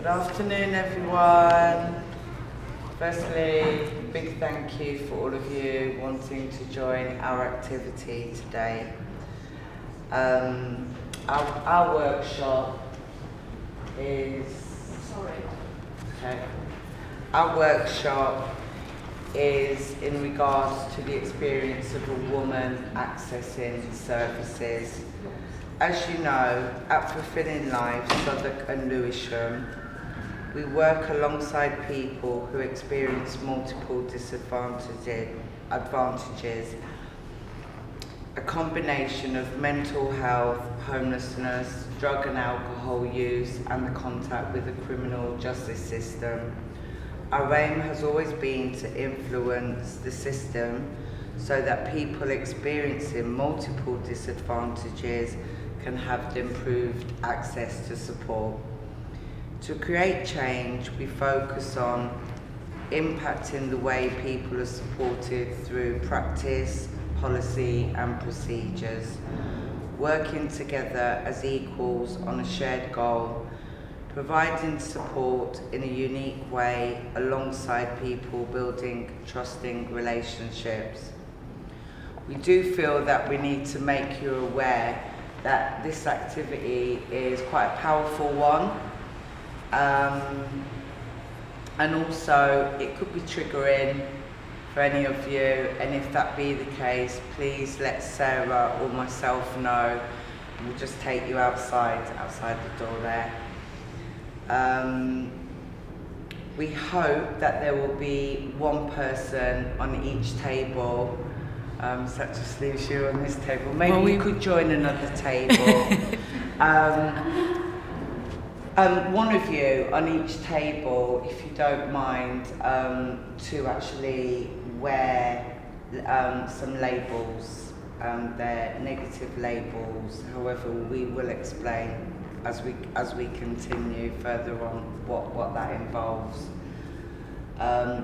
Good afternoon, everyone. Firstly, big thank you for all of you wanting to join our activity today. Our workshop is... Our workshop is in regards to the experience of a woman accessing services. As you know, at Fulfilling Life, Southwark and Lewisham, we work alongside people who experience multiple advantages, a combination of mental health, homelessness, drug and alcohol use, and the contact with the criminal justice system. Our aim has always been to influence the system so that people experiencing multiple disadvantages can have improved access to support. To create change, we focus on impacting the way people are supported through practice, policy and procedures, working together as equals on a shared goal, providing support in a unique way alongside people building trusting relationships. We do feel that we need to make you aware that this activity is quite a powerful one, and also it could be triggering for any of you, and if that be the case, please let Sarah or myself know, and we'll just take you outside the door there. We hope that there will be one person on each table, such as leaves you on this table. Maybe we could join another table. One of you on each table, if you don't mind, to actually wear some labels. They're negative labels. However, we will explain as we continue further on what that involves.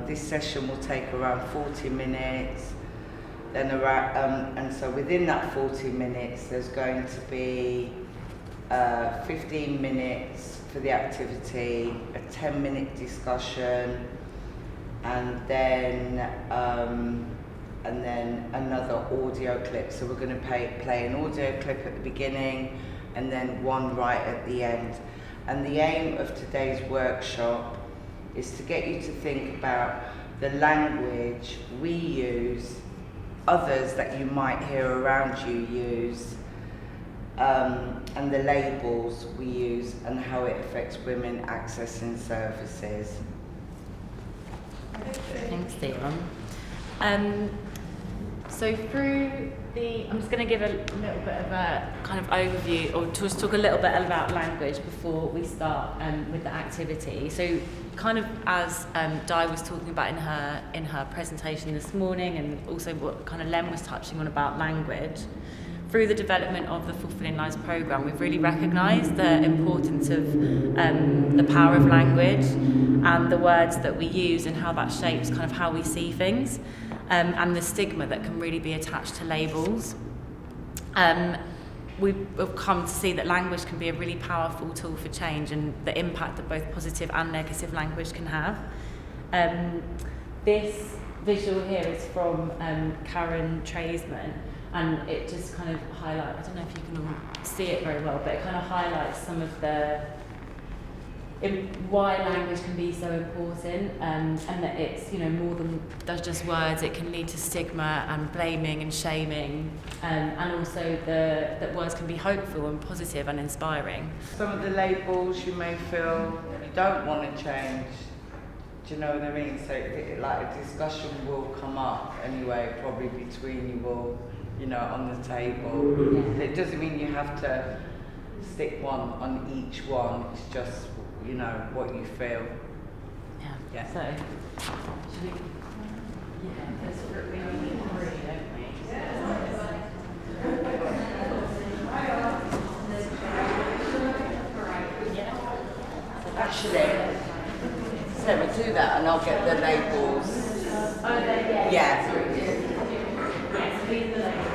This session will take around 40 minutes. Then and so within that 40 minutes, there's going to be 15 minutes for the activity, a 10-minute discussion, and then another audio clip. So we're going to play an audio clip at the beginning, and then one right at the end. And the aim of today's workshop is to get you to think about the language we use, others that you might hear around you use, and the labels we use and how it affects women accessing services. Thanks, Stephen. So I'm just going to give a little bit of a kind of overview, or just talk a little bit about language before we start with the activity. So kind of as Di was talking about in her presentation this morning, and also what kind of Len was touching on about language, through the development of the Fulfilling Lives programme, we've really recognised the importance of the power of language and the words that we use and how that shapes kind of how we see things, and the stigma that can really be attached to labels. We've come to see that language can be a really powerful tool for change, and the impact that both positive and negative language can have. This visual here is from Karen Traisman, and it just kind of highlights, I don't know if you can all see it very well, but it kind of highlights some of why language can be so important, and that it's, you know, more than just words. It can lead to stigma and blaming and shaming, and also that words can be hopeful and positive and inspiring. Some of the labels you may feel you don't want to change. Do you know what I mean? So like a discussion will come up anyway, probably between you all, you know, on the table. Yeah. It doesn't mean you have to stick one on each one. It's just, you know, what you feel. Yeah. So, should we? Yeah, because we only need 3, don't we? Yeah. Actually, Sarah, do that, and I'll get the labels. Yeah. Yes, leave the labels.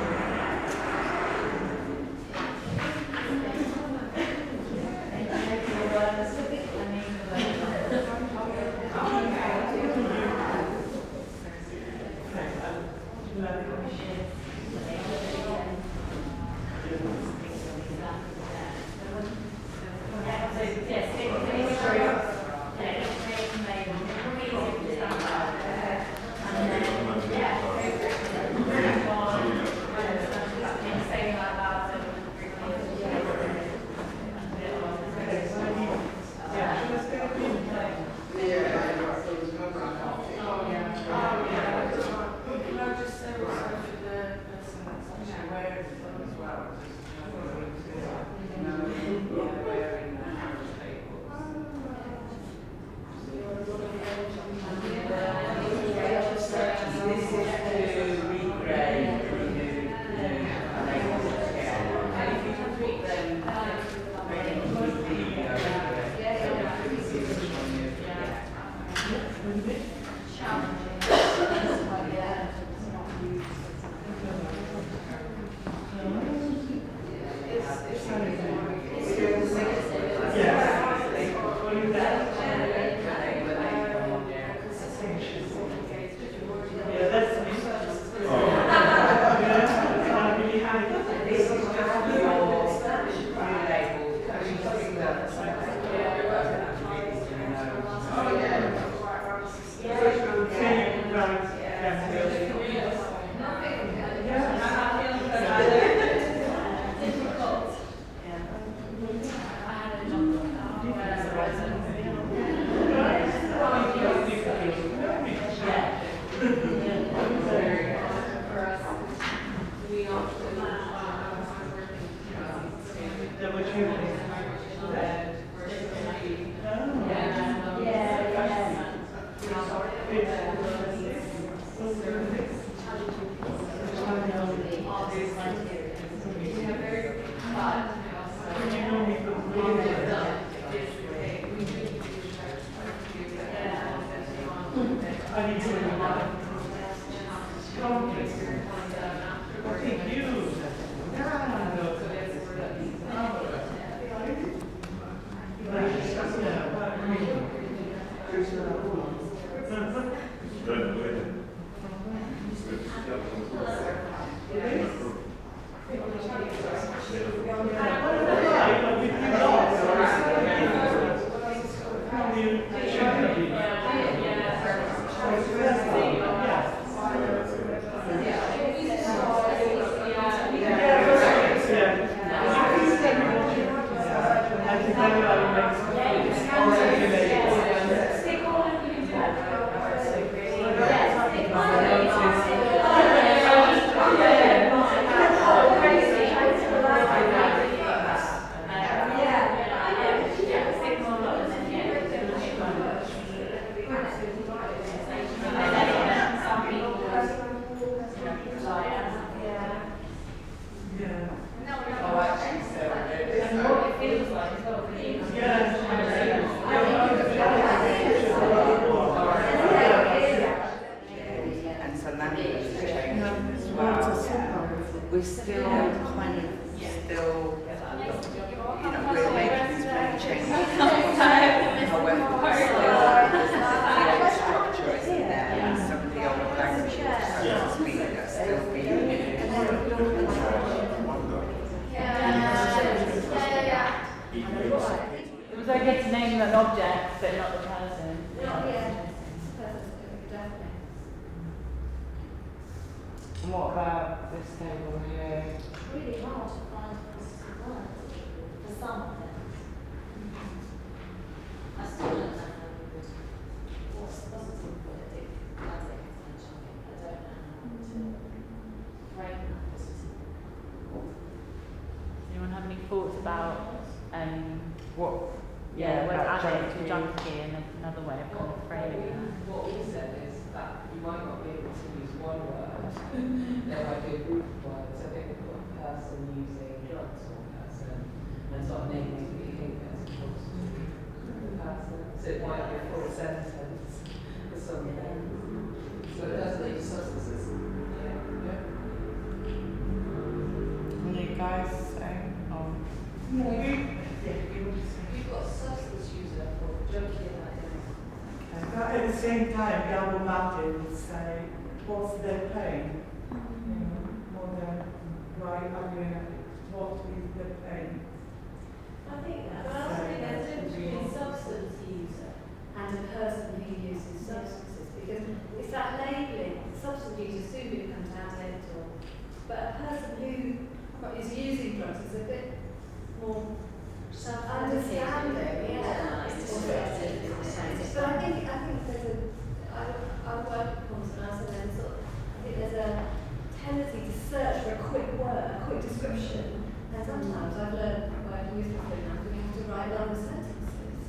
tendency to search for a quick word, a quick description description. And sometimes I've learned working with people we have to write longer sentences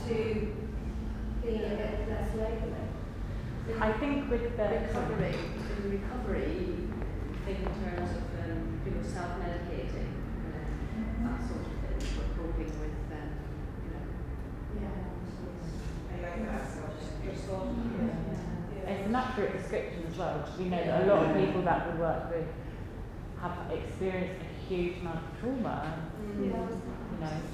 to being a bit less labelling. I think with the recovery, you think in terms of people self-medicating, that sort of thing, for coping with, It's an accurate description as well, because we know that a lot of people that we work with have experienced a huge amount of trauma, you know,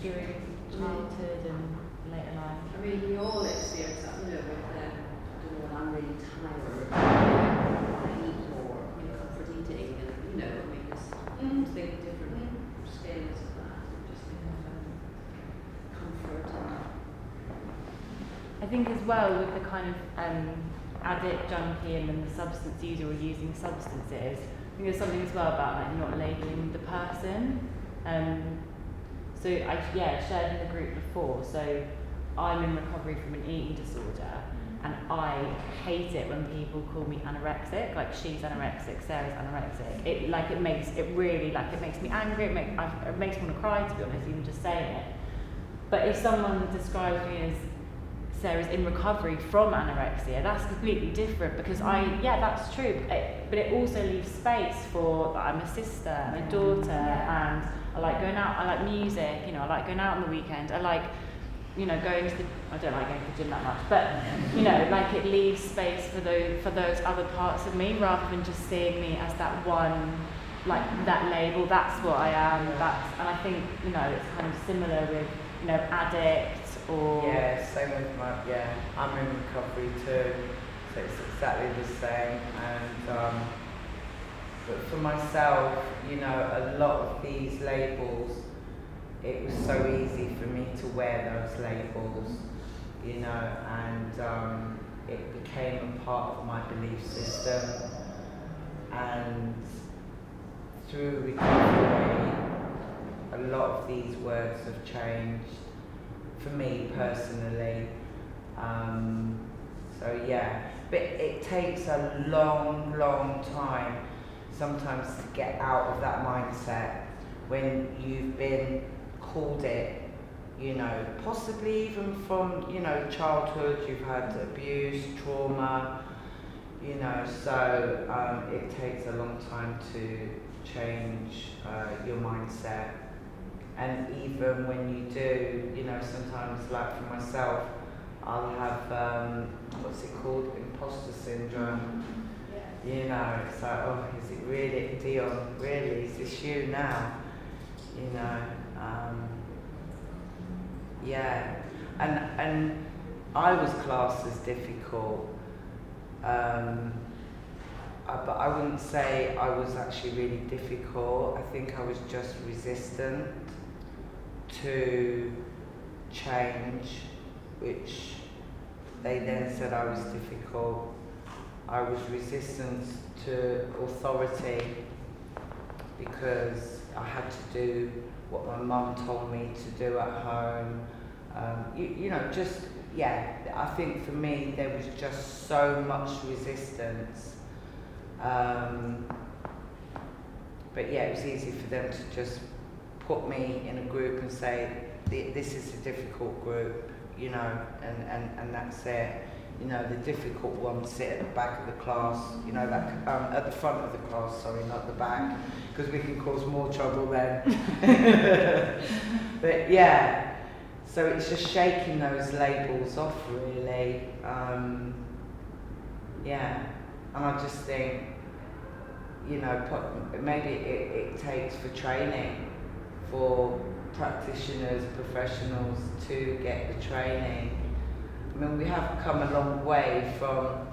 during childhood and later life. I mean, we all experience that, with, I'm really tired, I eat more, comfort eating, and, just think different scales of that, just think of comfort and... I think as well with the kind of addict, junkie, and then the substance user or using substances, I think there's something as well about like not labelling the person. So I shared in the group before. So I'm in recovery from an eating disorder, and I hate it when people call me anorexic. Like she's anorexic, Sarah's anorexic. It makes me angry. It makes me want to cry, to be honest, even just saying it. But if someone describes me as Sarah's in recovery from anorexia, that's completely different because that's true. But it also leaves space for I'm a sister, I'm a daughter, and I like going out. I like music. I like going out on the weekend. I like, going to the. I don't like going to the gym that much, but it leaves space for those other parts of me rather than just seeing me as that one, like that label. That's what I am. And I think it's kind of similar with addict. Or same with I'm in recovery too, so it's exactly the same. And but for myself, a lot of these labels, it was so easy for me to wear those labels, and it became a part of my belief system. And through recovery, a lot of these words have changed. For me personally, but it takes a long time sometimes to get out of that mindset when you've been called it, possibly even from, childhood, you've had abuse, trauma, so it takes a long time to change your mindset. And even when you do, sometimes like for myself, I'll have, what's it called, imposter syndrome. It's like, oh, is it really, Dion, really, is this you now? And I was classed as difficult, but I wouldn't say I was actually really difficult. I think I was just resistant to change, which they then said I was difficult. I was resistant to authority because I had to do what my mum told me to do at home. I think for me there was just so much resistance. But it was easy for them to just put me in a group and say, this is a difficult group, and that's it. The difficult ones sit at the back of the class, at the front of the class, sorry, not the back, because we can cause more trouble then. But so it's just shaking those labels off, really. And I just think, maybe it takes for training, for practitioners, professionals to get the training. I mean, we have come a long way from,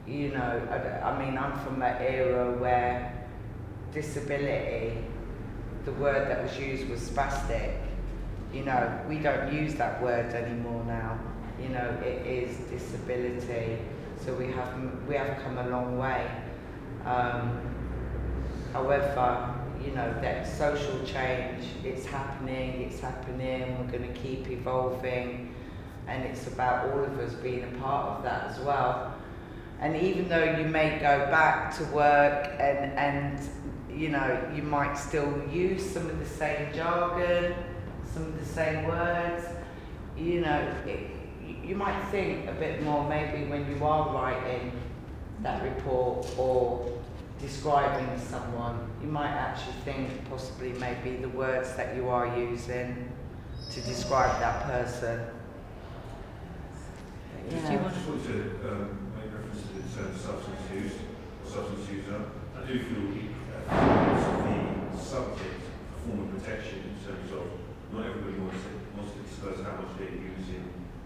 I'm from that era where disability, the word that was used was spastic. We don't use that word anymore now. It is disability. So we have come a long way. However, that social change, it's happening, we're going to keep evolving, and it's about all of us being a part of that as well. And even though you may go back to work and you know, you might still use some of the same jargon, some of the same words. You know, you might think a bit more maybe when you are writing that report or describing someone. You might actually think possibly maybe the words that you are using to describe that person. Do you I want just want to make reference to the term substance use, or substance user. I do feel the subject a form of protection in terms of not everybody wants to disclose how much they're using,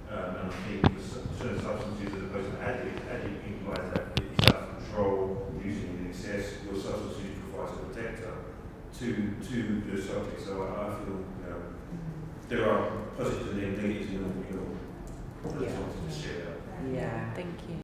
and I think the term substance use as opposed to addict implies that it's out of control, using in excess. Your substance use provides a protector to the subject. So I feel there are positives and negatives in all. I just wanted to share that. Yeah. Thank you.